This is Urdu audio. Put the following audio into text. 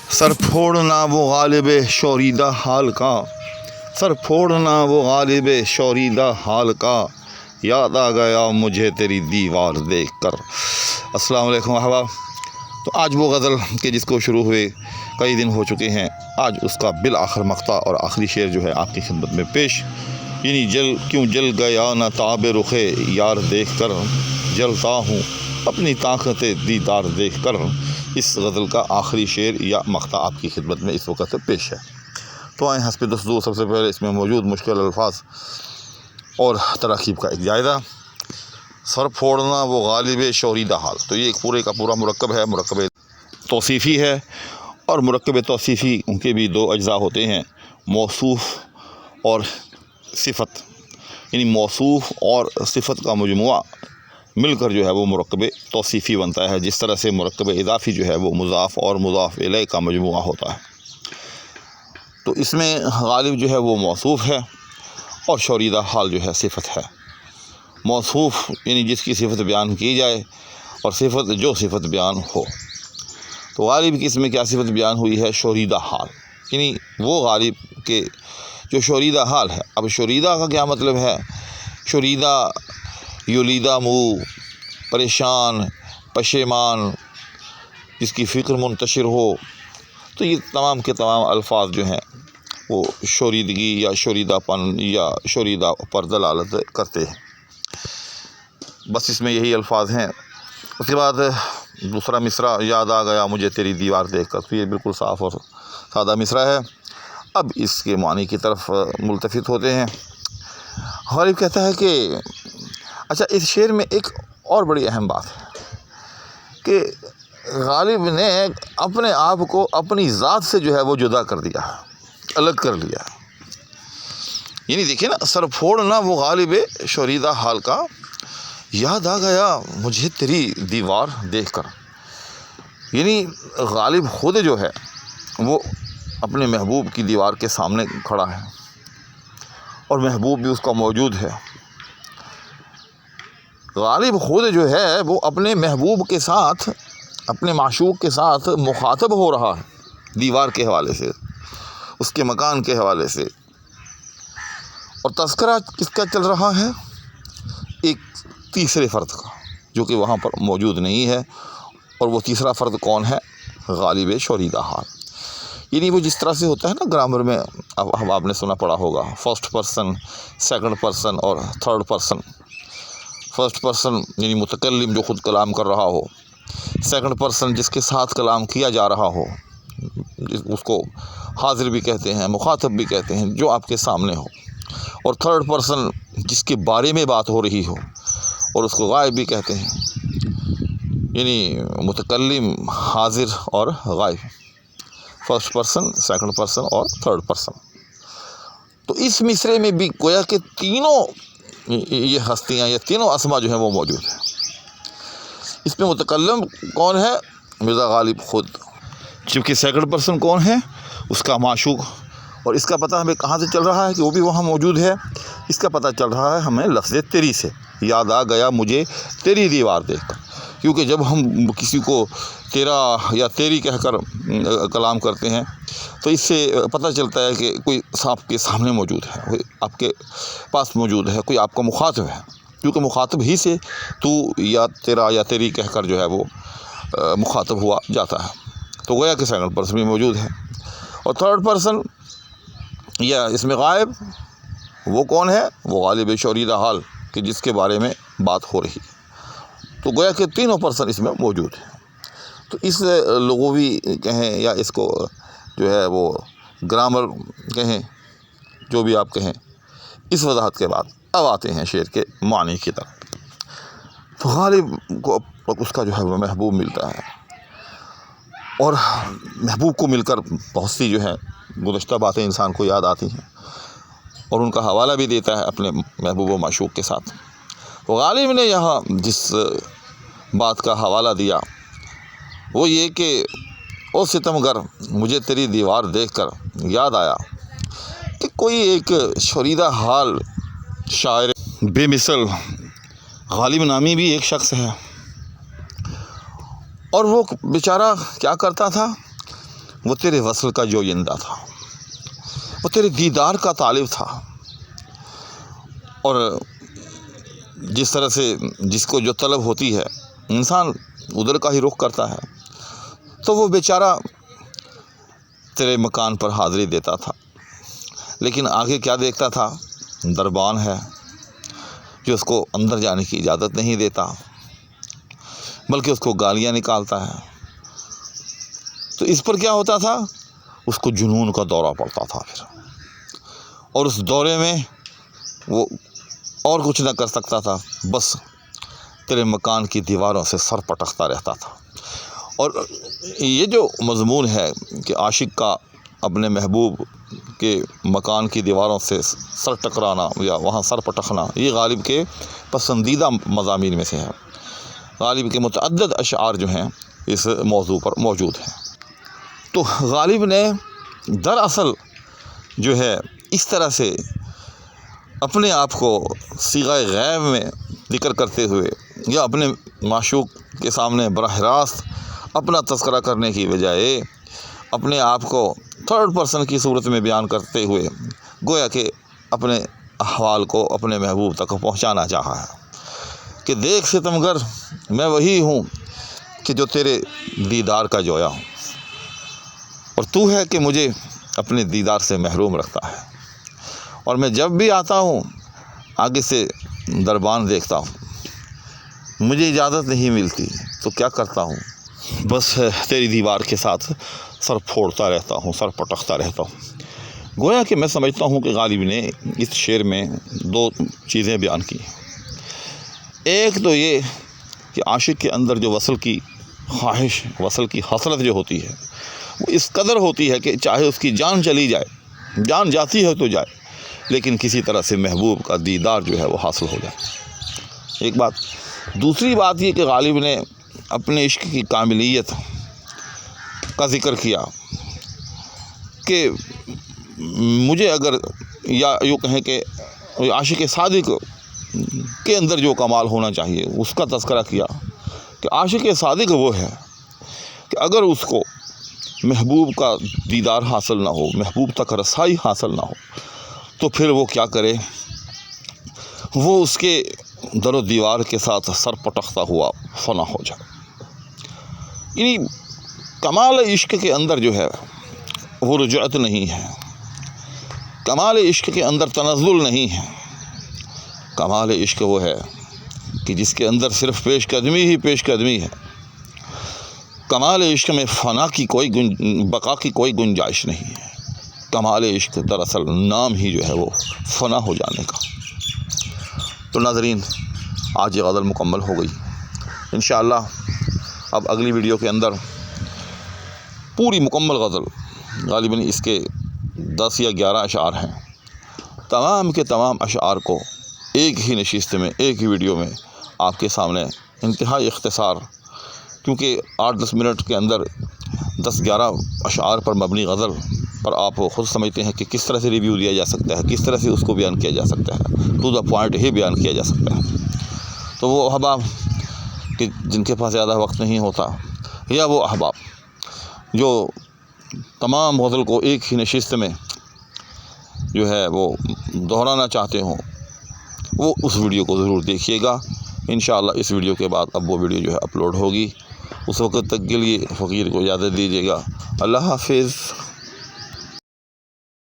سر پھوڑنا وہ غالب شوریدہ حال کا، سر پھوڑنا وہ غالب شوریدہ حال کا، یاد آ گیا مجھے تیری دیوار دیکھ کر۔ السلام علیکم احباب۔ تو آج وہ غزل کہ جس کو شروع ہوئے کئی دن ہو چکے ہیں، آج اس کا بالآخر مقطع اور آخری شعر جو ہے آپ کی خدمت میں پیش، یعنی کیوں جل گیا نہ تاب رخ یار دیکھ کر، جلتا ہوں اپنی طاقت دیدار دیکھ کر۔ اس غزل کا آخری شعر یا مقطع آپ کی خدمت میں اس وقت پیش ہے۔ تو آئیں حسب دستور سب سے پہلے اس میں موجود مشکل الفاظ اور تراکیب کا ایک جائزہ۔ سر پھوڑنا وہ غالب شوریدہ حال، تو یہ ایک پورے کا پورا مرکب ہے، مرکب توصیفی ہے، اور مرکب توصیفی ان کے بھی دو اجزاء ہوتے ہیں، موصوف اور صفت، یعنی موصوف اور صفت کا مجموعہ مل کر جو ہے وہ مرکب توصیفی بنتا ہے، جس طرح سے مرکب اضافی جو ہے وہ مضاف اور مضاف الیہ کا مجموعہ ہوتا ہے۔ تو اس میں غالب جو ہے وہ موصوف ہے اور شوریدہ حال جو ہے صفت ہے۔ موصوف یعنی جس کی صفت بیان کی جائے، اور صفت جو صفت بیان ہو۔ تو غالب کی اس میں کیا صفت بیان ہوئی ہے؟ شوریدہ حال، یعنی وہ غالب کے جو شوریدہ حال ہے۔ اب شوریدہ کا کیا مطلب ہے؟ شوریدہ یولیدہ مو، پریشان، پشیمان، جس کی فکر منتشر ہو، تو یہ تمام کے تمام الفاظ جو ہیں وہ شوریدگی یا شوریدہ پن یا شوریدہ پر دلالت کرتے ہیں۔ بس اس میں یہی الفاظ ہیں۔ اس کے بعد دوسرا مصرع، یاد آ گیا مجھے تیری دیوار دیکھ کر، تو یہ بالکل صاف اور سادہ مصرع ہے۔ اب اس کے معنی کی طرف ملتفت ہوتے ہیں۔ غالب کہتا ہے کہ اچھا، اس شعر میں ایک اور بڑی اہم بات ہے کہ غالب نے اپنے آپ کو اپنی ذات سے جو ہے وہ جدا کر دیا ہے، الگ کر لیا ہے۔ یعنی دیکھیں نا، سر پھوڑنا وہ غالب شوریدہ حال کا، یاد آ گیا مجھے تیری دیوار دیکھ کر۔ یعنی غالب خود جو ہے وہ اپنے محبوب کی دیوار کے سامنے کھڑا ہے، اور محبوب بھی اس کا موجود ہے۔ غالب خود جو ہے وہ اپنے محبوب کے ساتھ، اپنے معشوق کے ساتھ مخاطب ہو رہا ہے، دیوار کے حوالے سے، اس کے مکان کے حوالے سے۔ اور تذکرہ کس کا چل رہا ہے؟ ایک تیسرے فرد کا، جو کہ وہاں پر موجود نہیں ہے، اور وہ تیسرا فرد کون ہے؟ غالب شوریدہ حال۔ یعنی وہ جس طرح سے ہوتا ہے نا گرامر میں، اب آپ نے سنا پڑا ہوگا، فرسٹ پرسن، سیکنڈ پرسن اور تھرڈ پرسن۔ فرسٹ پرسن یعنی متکلم جو خود کلام کر رہا ہو، سیکنڈ پرسن جس کے ساتھ کلام کیا جا رہا ہو، اس کو حاضر بھی کہتے ہیں، مخاطب بھی کہتے ہیں، جو آپ کے سامنے ہو، اور تھرڈ پرسن جس کے بارے میں بات ہو رہی ہو، اور اس کو غائب بھی کہتے ہیں، یعنی متکلم، حاضر اور غائب، فرسٹ پرسن، سیکنڈ پرسن اور تھرڈ پرسن۔ تو اس مصرعے میں بھی گویا کہ تینوں یہ ہستیاں یا تینوں اسما جو ہیں وہ موجود ہیں۔ اس میں متکلم کون ہے؟ مرزا غالب خود، چونکہ سیکنڈ پرسن کون ہے؟ اس کا معشوق، اور اس کا پتہ ہمیں کہاں سے چل رہا ہے کہ وہ بھی وہاں موجود ہے؟ اس کا پتہ چل رہا ہے ہمیں لفظ تیری سے، یاد آ گیا مجھے تیری دیوار دیکھ کر۔ کیونکہ جب ہم کسی کو تیرا یا تیری کہہ کر کلام کرتے ہیں، تو اس سے پتہ چلتا ہے کہ کوئی آپ کے سامنے موجود ہے، کوئی آپ کے پاس موجود ہے، کوئی آپ کا مخاطب ہے، کیونکہ مخاطب ہی سے تو یا تیرا یا تیری کہہ کر جو ہے وہ مخاطب ہوا جاتا ہے۔ تو گویا کہ سیکنڈ پرسن بھی موجود ہے۔ اور تھرڈ پرسن یا اس میں غائب، وہ کون ہے؟ وہ غالب شوریدہ حال کہ جس کے بارے میں بات ہو رہی ہے۔ تو گویا کہ تینوں پرسن اس میں موجود ہیں۔ تو اس لغوی کہیں یا اس کو جو ہے وہ گرامر کہیں، جو بھی آپ کہیں، اس وضاحت کے بعد اب آتے ہیں شعر کے معنی کی طرف۔ تو غالب کو اس کا جو ہے وہ محبوب ملتا ہے، اور محبوب کو مل کر بہت سی جو ہے گزشتہ باتیں انسان کو یاد آتی ہیں، اور ان کا حوالہ بھی دیتا ہے اپنے محبوب و معشوق کے ساتھ۔ تو غالب نے یہاں جس بات کا حوالہ دیا وہ یہ کہ او ستمگر مجھے تیری دیوار دیکھ کر یاد آیا کہ کوئی ایک شوریدہ حال شاعر بے مثل غالب نامی بھی ایک شخص ہے، اور وہ بیچارہ کیا کرتا تھا؟ وہ تیرے وصل کا جویندہ تھا، وہ تیرے دیدار کا طالب تھا، اور جس طرح سے جس کو جو طلب ہوتی ہے انسان ادھر کا ہی رخ کرتا ہے، تو وہ بیچارہ تیرے مکان پر حاضری دیتا تھا، لیکن آگے کیا دیکھتا تھا؟ دربان ہے جو اس کو اندر جانے کی اجازت نہیں دیتا، بلکہ اس کو گالیاں نکالتا ہے۔ تو اس پر کیا ہوتا تھا؟ اس کو جنون کا دورہ پڑتا تھا پھر، اور اس دورے میں وہ اور کچھ نہ کر سکتا تھا، بس تیرے مکان کی دیواروں سے سر پٹکتا رہتا تھا۔ اور یہ جو مضمون ہے کہ عاشق کا اپنے محبوب کے مکان کی دیواروں سے سر ٹکرانا یا وہاں سر پٹکنا، یہ غالب کے پسندیدہ مضامین میں سے ہے۔ غالب کے متعدد اشعار جو ہیں اس موضوع پر موجود ہیں۔ تو غالب نے دراصل جو ہے اس طرح سے اپنے آپ کو صیغہ غیب میں ذکر کرتے ہوئے یا اپنے معشوق کے سامنے براہ راست اپنا تذکرہ کرنے کی بجائے اپنے آپ کو تھرڈ پرسن کی صورت میں بیان کرتے ہوئے گویا کہ اپنے احوال کو اپنے محبوب تک پہنچانا چاہا ہے کہ دیکھ ستمگر، میں وہی ہوں کہ جو تیرے دیدار کا جویا ہوں، اور تو ہے کہ مجھے اپنے دیدار سے محروم رکھتا ہے، اور میں جب بھی آتا ہوں آگے سے دربان دیکھتا ہوں، مجھے اجازت نہیں ملتی تو کیا کرتا ہوں؟ بس تیری دیوار کے ساتھ سر پھوڑتا رہتا ہوں، سر پٹکتا رہتا ہوں۔ گویا کہ میں سمجھتا ہوں کہ غالب نے اس شعر میں دو چیزیں بیان کی۔ ایک تو یہ کہ عاشق کے اندر جو وصل کی خواہش، وصل کی حسرت جو ہوتی ہے وہ اس قدر ہوتی ہے کہ چاہے اس کی جان چلی جائے، جان جاتی ہے تو جائے، لیکن کسی طرح سے محبوب کا دیدار جو ہے وہ حاصل ہو جائے۔ ایک بات۔ دوسری بات یہ کہ غالب نے اپنے عشق کی کاملیت کا ذکر کیا کہ مجھے اگر یا یوں کہیں کہ عاشق صادق کے اندر جو کمال ہونا چاہیے اس کا تذکرہ کیا کہ عاشق صادق وہ ہے کہ اگر اس کو محبوب کا دیدار حاصل نہ ہو، محبوب تک رسائی حاصل نہ ہو، تو پھر وہ کیا کرے؟ وہ اس کے در و دیوار کے ساتھ سر پٹکتا ہوا فنا ہو جائے۔ یعنی کمال عشق کے اندر جو ہے وہ رجعت نہیں ہے، کمال عشق کے اندر تنزل نہیں ہے، کمال عشق وہ ہے کہ جس کے اندر صرف پیش قدمی ہی پیش قدمی ہے۔ کمال عشق میں فنا کی بقا کی کوئی گنجائش نہیں ہے۔ کمال عشق دراصل نام ہی جو ہے وہ فنا ہو جانے کا۔ تو ناظرین، آج یہ غزل مکمل ہو گئی۔ انشاءاللہ اب اگلی ویڈیو کے اندر پوری مکمل غزل، غالباً اس کے 10 یا 11 اشعار ہیں، تمام کے تمام اشعار کو ایک ہی نشست میں، ایک ہی ویڈیو میں آپ کے سامنے انتہائی اختصار، کیونکہ 8-10 منٹ کے اندر 10-11 اشعار پر مبنی غزل پر آپ خود سمجھتے ہیں کہ کس طرح سے ریویو دیا جا سکتا ہے، کس طرح سے اس کو بیان کیا جا سکتا ہے، ٹو دا پوائنٹ ہی بیان کیا جا سکتا ہے۔ تو وہ احباب کہ جن کے پاس زیادہ وقت نہیں ہوتا، یا وہ احباب جو تمام غزل کو ایک ہی نشست میں جو ہے وہ دہرانا چاہتے ہوں، وہ اس ویڈیو کو ضرور دیکھیے گا۔ انشاءاللہ اس ویڈیو کے بعد اب وہ ویڈیو جو ہے اپلوڈ ہوگی۔ اس وقت تک کے لیے فقیر کو اجازت دیجیے گا۔ اللہ حافظ۔